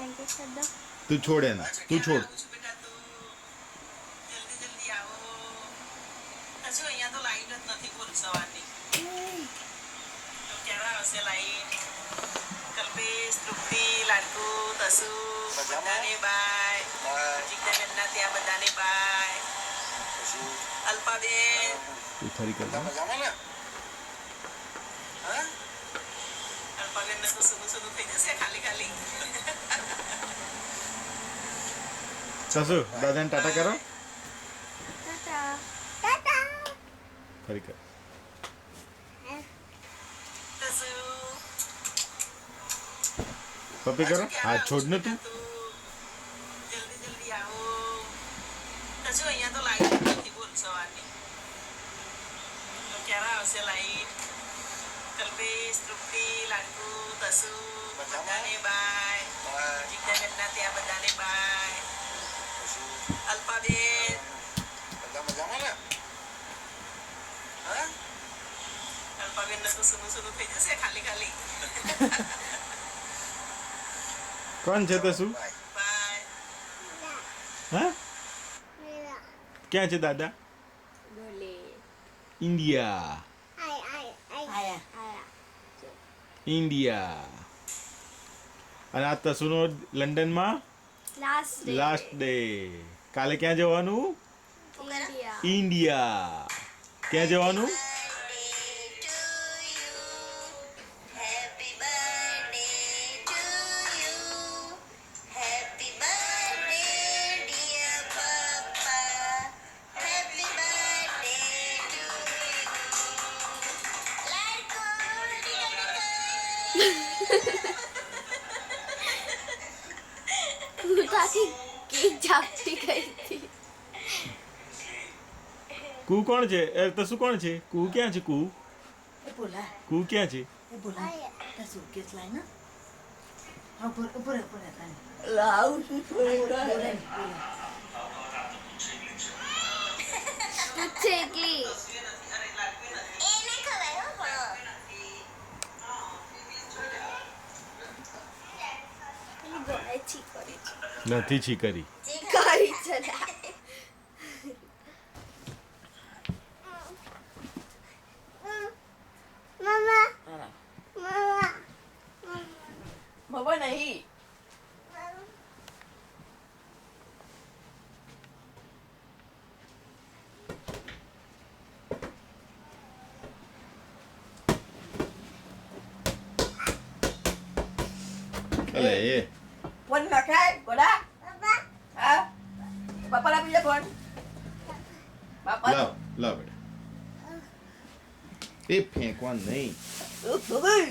તું છોડ એને, તું છોડ. કલ્પેશ, તૃપ્તિ, લાડકુ, તસુ, બધાને બાય. જીજ્ઞાબેનના ત્યાં બધાને બાય. અલ્પાબેન તું ફરી કર. અલ્પાબેનને તો સુનું સુનું થઈ જશે ખાલી ખાલી. સસુ દાદાને ટાટા કરો. ફરી કર. તસુ પપ્પી કરો. હા છોડ ને તું. જલ્દી જલ્દી આવો. તસુ અહીંયા તો લાઈટ જ નથી બોલ સવારની. તો ક્યારે આવશે લાઈટ? કલ્પેશ, તૃપ્તિ, લાડકુ, તસુ, બધાને બાય. જીજ્ઞાબેનના ત્યાં બધાને બાય. અલ્પાબેન અલ્પાબેનને તો સુનું સુનું થઈ જશે ખાલી ખાલી. કોણ છે તસુ? બાય. હા ક્યાં છે દાદા? ઇન્ડિયા. ઇન્ડિયા. અને આ તસુનો લંડનમાં લાસ્ટ ડે. કાલે ક્યાં જવાનું? ઇન્ડિયા. ક્યાં જવાનું? કુ કોણ છે? તસુ કોણ છે? કુ ક્યાં છે? કુ કુ ક્યાં છે? નથી છીકરી. બાબા નહીં. અલે એ ફોન નખાય ગોડા. હા બાપા આપી દે ફોન. બાપા લાવ લાવ બેટા. એ ફેંકવા નહીં. ભાઈ